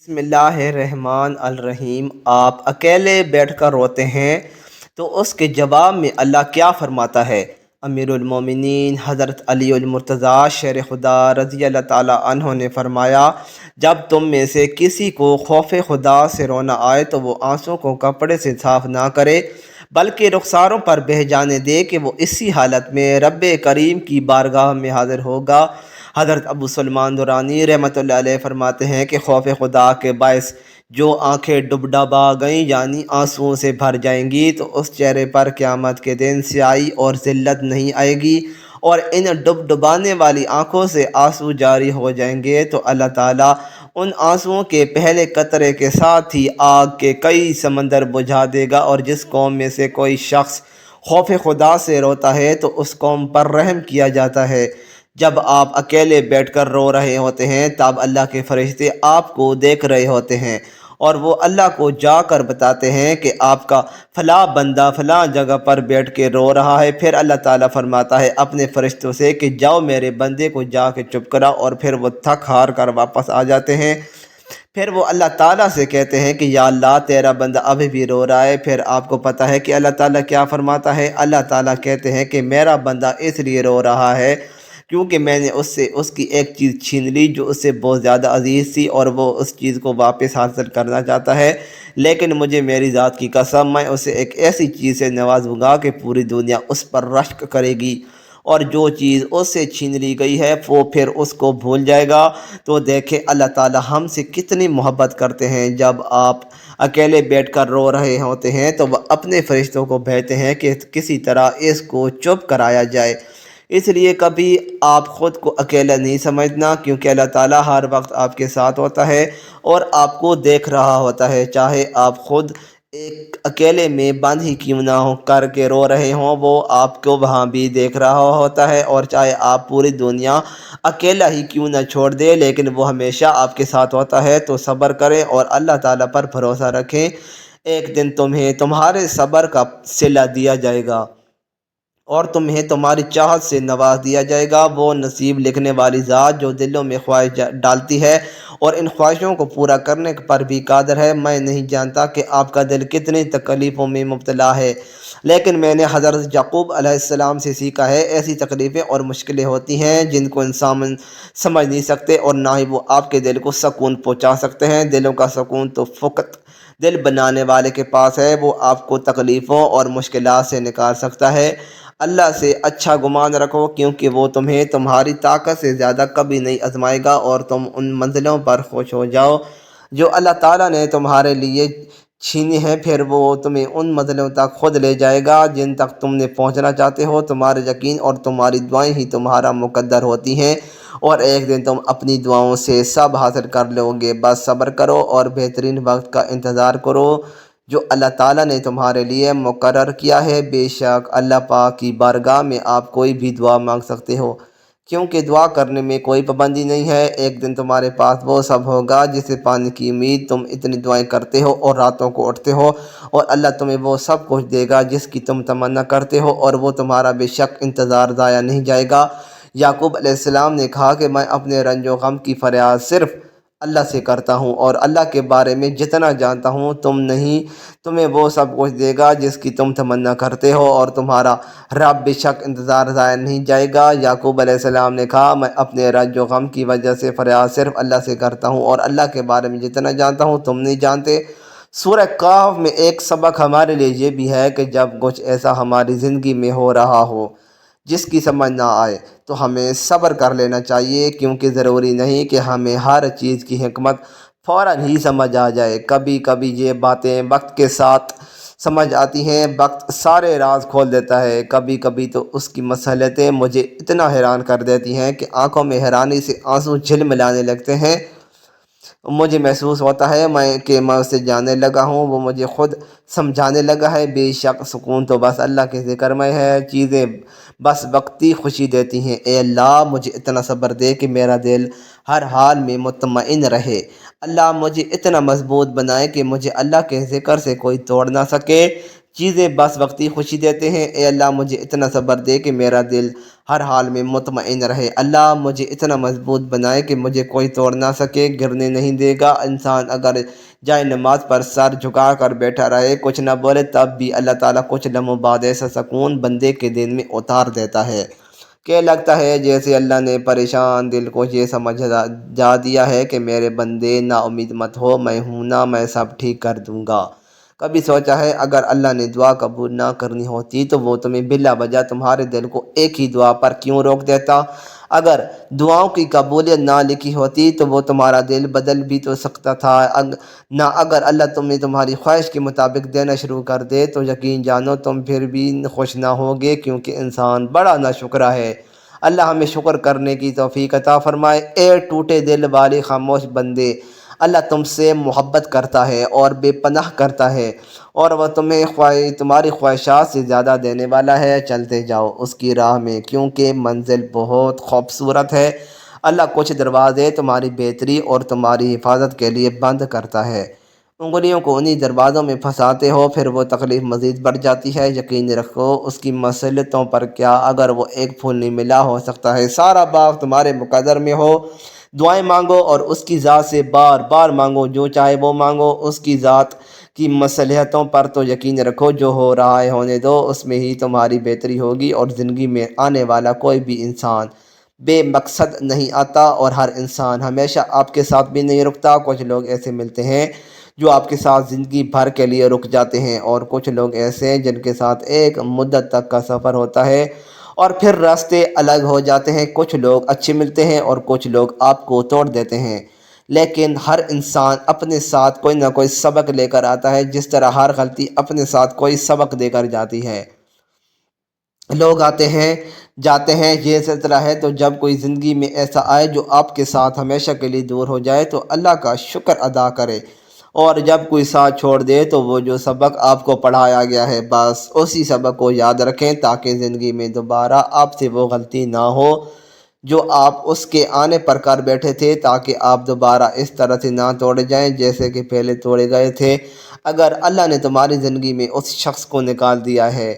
بسم اللہ الرحمن الرحیم۔ آپ اکیلے بیٹھ کر روتے ہیں تو اس کے جواب میں اللہ کیا فرماتا ہے؟ امیر المومنین حضرت علی المرتضیٰ شیر خدا رضی اللہ تعالیٰ عنہ نے فرمایا، جب تم میں سے کسی کو خوف خدا سے رونا آئے تو وہ آنسوں کو کپڑے سے صاف نہ کرے بلکہ رخساروں پر بہہ جانے دے کہ وہ اسی حالت میں رب کریم کی بارگاہ میں حاضر ہوگا۔ حضرت ابو سلمان درانی رحمۃ اللہ علیہ فرماتے ہیں کہ خوف خدا کے باعث جو آنکھیں ڈبڈبا گئیں یعنی آنسوؤں سے بھر جائیں گی تو اس چہرے پر قیامت کے دن سیاہی اور ذلت نہیں آئے گی، اور ان ڈبڈبانے والی آنکھوں سے آنسو جاری ہو جائیں گے تو اللہ تعالیٰ ان آنسوؤں کے پہلے قطرے کے ساتھ ہی آگ کے کئی سمندر بجھا دے گا۔ اور جس قوم میں سے کوئی شخص خوف خدا سے روتا ہے تو اس قوم پر رحم کیا جاتا ہے۔ جب آپ اکیلے بیٹھ کر رو رہے ہوتے ہیں تب اللہ کے فرشتے آپ کو دیکھ رہے ہوتے ہیں اور وہ اللہ کو جا کر بتاتے ہیں کہ آپ کا فلاں بندہ فلاں جگہ پر بیٹھ کے رو رہا ہے۔ پھر اللہ تعالیٰ فرماتا ہے اپنے فرشتوں سے کہ جاؤ میرے بندے کو جا کے چپ کراؤ، اور پھر وہ تھک ہار کر واپس آ جاتے ہیں۔ پھر وہ اللہ تعالیٰ سے کہتے ہیں کہ یا اللہ تیرا بندہ ابھی بھی رو رہا ہے۔ پھر آپ کو پتہ ہے کہ اللہ تعالیٰ کیا فرماتا ہے؟ اللہ تعالیٰ کہتے ہیں کہ میرا بندہ اس لیے رو رہا ہے کیونکہ میں نے اس کی ایک چیز چھین لی جو اس سے بہت زیادہ عزیز تھی، اور وہ اس چیز کو واپس حاصل کرنا چاہتا ہے، لیکن مجھے میری ذات کی قسم میں اسے ایک ایسی چیز سے نوازوں گا کہ پوری دنیا اس پر رشک کرے گی، اور جو چیز اس سے چھین لی گئی ہے وہ پھر اس کو بھول جائے گا۔ تو دیکھیں اللہ تعالیٰ ہم سے کتنی محبت کرتے ہیں۔ جب آپ اکیلے بیٹھ کر رو رہے ہوتے ہیں تو وہ اپنے فرشتوں کو بھیجتے ہیں کہ کسی طرح اس کو چپ کرایا جائے۔ اس لیے کبھی آپ خود کو اکیلا نہیں سمجھنا، کیونکہ اللہ تعالیٰ ہر وقت آپ کے ساتھ ہوتا ہے اور آپ کو دیکھ رہا ہوتا ہے۔ چاہے آپ خود ایک اکیلے میں بند ہی کیوں نہ ہو کر کے رو رہے ہوں، وہ آپ کو وہاں بھی دیکھ رہا ہوتا ہے، اور چاہے آپ پوری دنیا اکیلا ہی کیوں نہ چھوڑ دے لیکن وہ ہمیشہ آپ کے ساتھ ہوتا ہے۔ تو صبر کریں اور اللہ تعالیٰ پر بھروسہ رکھیں، ایک دن تمہیں تمہارے صبر کا صلہ دیا جائے گا اور تمہیں تمہاری چاہت سے نواز دیا جائے گا۔ وہ نصیب لکھنے والی ذات جو دلوں میں خواہش ڈالتی ہے اور ان خواہشوں کو پورا کرنے پر بھی قادر ہے۔ میں نہیں جانتا کہ آپ کا دل کتنی تکلیفوں میں مبتلا ہے، لیکن میں نے حضرت یعقوب علیہ السلام سے سیکھا ہے ایسی تکلیفیں اور مشکلیں ہوتی ہیں جن کو انسان سمجھ نہیں سکتے، اور نہ ہی وہ آپ کے دل کو سکون پہنچا سکتے ہیں۔ دلوں کا سکون تو فقط دل بنانے والے کے پاس ہے، وہ آپ کو تکلیفوں اور مشکلات سے نکال سکتا ہے۔ اللہ سے اچھا گمان رکھو، کیونکہ وہ تمہیں تمہاری طاقت سے زیادہ کبھی نہیں آزمائے گا، اور تم ان منزلوں پر خوش ہو جاؤ جو اللہ تعالیٰ نے تمہارے لیے چھینی ہیں۔ پھر وہ تمہیں ان منزلوں تک خود لے جائے گا جن تک تم نے پہنچنا چاہتے ہو۔ تمہارا یقین اور تمہاری دعائیں ہی تمہارا مقدر ہوتی ہیں، اور ایک دن تم اپنی دعاؤں سے سب حاصل کر لو گے۔ بس صبر کرو اور بہترین وقت کا انتظار کرو جو اللہ تعالیٰ نے تمہارے لیے مقرر کیا ہے۔ بے شک اللہ پاک کی بارگاہ میں آپ کوئی بھی دعا مانگ سکتے ہو، کیونکہ دعا کرنے میں کوئی پابندی نہیں ہے۔ ایک دن تمہارے پاس وہ سب ہوگا جسے پانے کی امید تم اتنی دعائیں کرتے ہو اور راتوں کو اٹھتے ہو، اور اللہ تمہیں وہ سب کچھ دے گا جس کی تم تمنا کرتے ہو، اور وہ تمہارا بے شک انتظار ضائع نہیں جائے گا۔ یعقوب علیہ السلام نے کہا کہ میں اپنے رنج و غم کی فریاد صرف اللہ سے کرتا ہوں، اور اللہ کے بارے میں جتنا جانتا ہوں تمہیں وہ سب کچھ دے گا جس کی تم تمنا کرتے ہو، اور تمہارا رب بے شک انتظار ضائع نہیں جائے گا۔ یعقوب علیہ السلام نے کہا میں اپنے رنج و غم کی وجہ سے فریاد صرف اللہ سے کرتا ہوں، اور اللہ کے بارے میں جتنا جانتا ہوں تم نہیں جانتے۔ سورہ کہف میں ایک سبق ہمارے لیے یہ بھی ہے کہ جب کچھ ایسا ہماری زندگی میں ہو رہا ہو جس کی سمجھ نہ آئے تو ہمیں صبر کر لینا چاہیے، کیونکہ ضروری نہیں کہ ہمیں ہر چیز کی حکمت فوراً ہی سمجھ آ جائے۔ کبھی کبھی یہ باتیں وقت کے ساتھ سمجھ آتی ہیں، وقت سارے راز کھول دیتا ہے۔ کبھی کبھی تو اس کی مصلحتیں مجھے اتنا حیران کر دیتی ہیں کہ آنکھوں میں حیرانی سے آنسو جھلملانے لگتے ہیں۔ مجھے محسوس ہوتا ہے کہ میں اسے جاننے لگا ہوں، وہ مجھے خود سمجھانے لگا ہے۔ بے شک سکون تو بس اللہ کے ذکر میں ہے، چیزیں بس وقتی خوشی دیتی ہیں۔ اے اللہ مجھے اتنا صبر دے کہ میرا دل ہر حال میں مطمئن رہے۔ اللہ مجھے اتنا مضبوط بنائے کہ مجھے اللہ کے ذکر سے کوئی توڑ نہ سکے۔ چیزیں بس وقتی خوشی دیتے ہیں۔ اے اللہ مجھے اتنا صبر دے کہ میرا دل ہر حال میں مطمئن رہے۔ اللہ مجھے اتنا مضبوط بنائے کہ مجھے کوئی توڑ نہ سکے، گرنے نہیں دے گا۔ انسان اگر جائے نماز پر سر جھکا کر بیٹھا رہے، کچھ نہ بولے، تب بھی اللہ تعالیٰ کچھ لمحوں بعد ایسا سکون بندے کے دل میں اتار دیتا ہے کہ لگتا ہے جیسے اللہ نے پریشان دل کو یہ سمجھ جا دیا ہے کہ میرے بندے نا امید مت ہو، میں ہوں نا، میں سب ٹھیک کر دوں گا۔ کبھی سوچا ہے اگر اللہ نے دعا قبول نہ کرنی ہوتی تو وہ تمہیں بلا وجہ تمہارے دل کو ایک ہی دعا پر کیوں روک دیتا؟ اگر دعاؤں کی قبولیت نہ لکھی ہوتی تو وہ تمہارا دل بدل بھی تو سکتا تھا نہ۔ اگر اللہ تمہیں تمہاری خواہش کے مطابق دینا شروع کر دے تو یقین جانو تم پھر بھی خوش نہ ہوگے، کیونکہ انسان بڑا ناشکرا ہے۔ اللہ ہمیں شکر کرنے کی توفیق عطا فرمائے۔ اے ٹوٹے دل والے خاموش بندے، اللہ تم سے محبت کرتا ہے اور بے پناہ کرتا ہے، اور وہ تمہاری خواہشات سے زیادہ دینے والا ہے۔ چلتے جاؤ اس کی راہ میں، کیونکہ منزل بہت خوبصورت ہے۔ اللہ کچھ دروازے تمہاری بہتری اور تمہاری حفاظت کے لیے بند کرتا ہے، انگلیوں کو انہی دروازوں میں پھنساتے ہو، پھر وہ تکلیف مزید بڑھ جاتی ہے۔ یقین رکھو اس کی مصلحتوں پر کیا، اگر وہ ایک پھول نہیں ملا، ہو سکتا ہے سارا باغ تمہارے مقدر میں ہو۔ دعائیں مانگو اور اس کی ذات سے بار بار مانگو، جو چاہے وہ مانگو۔ اس کی ذات کی مصلحتوں پر تو یقین رکھو، جو ہو رہا ہے ہونے دو، اس میں ہی تمہاری بہتری ہوگی۔ اور زندگی میں آنے والا کوئی بھی انسان بے مقصد نہیں آتا، اور ہر انسان ہمیشہ آپ کے ساتھ بھی نہیں رکتا۔ کچھ لوگ ایسے ملتے ہیں جو آپ کے ساتھ زندگی بھر کے لیے رک جاتے ہیں، اور کچھ لوگ ایسے ہیں جن کے ساتھ ایک مدت تک کا سفر ہوتا ہے اور پھر راستے الگ ہو جاتے ہیں۔ کچھ لوگ اچھے ملتے ہیں اور کچھ لوگ آپ کو توڑ دیتے ہیں، لیکن ہر انسان اپنے ساتھ کوئی نہ کوئی سبق لے کر آتا ہے، جس طرح ہر غلطی اپنے ساتھ کوئی سبق دے کر جاتی ہے۔ لوگ آتے ہیں جاتے ہیں، یہ سلسلہ ہے۔ تو جب کوئی زندگی میں ایسا آئے جو آپ کے ساتھ ہمیشہ کے لیے دور ہو جائے تو اللہ کا شکر ادا کرے، اور جب کوئی ساتھ چھوڑ دے تو وہ جو سبق آپ کو پڑھایا گیا ہے بس اسی سبق کو یاد رکھیں، تاکہ زندگی میں دوبارہ آپ سے وہ غلطی نہ ہو جو آپ اس کے آنے پر کر بیٹھے تھے، تاکہ آپ دوبارہ اس طرح سے نہ توڑے جائیں جیسے کہ پہلے توڑے گئے تھے۔ اگر اللہ نے تمہاری زندگی میں اس شخص کو نکال دیا ہے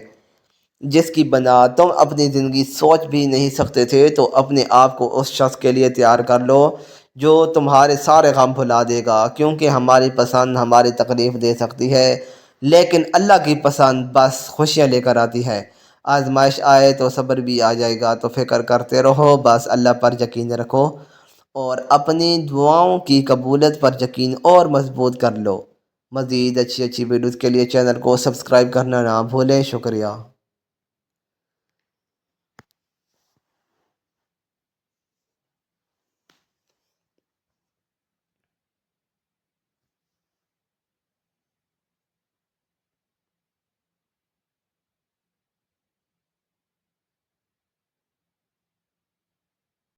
جس کی بنا تم اپنی زندگی سوچ بھی نہیں سکتے تھے، تو اپنے آپ کو اس شخص کے لیے تیار کر لو جو تمہارے سارے غم بھلا دے گا، کیونکہ ہماری پسند ہماری تکلیف دے سکتی ہے، لیکن اللہ کی پسند بس خوشیاں لے کر آتی ہے۔ آزمائش آئے تو صبر بھی آ جائے گا، تو فکر کرتے رہو، بس اللہ پر یقین رکھو اور اپنی دعاؤں کی قبولیت پر یقین اور مضبوط کر لو۔ مزید اچھی ویڈیوز کے لیے چینل کو سبسکرائب کرنا نہ بھولیں۔ شکریہ۔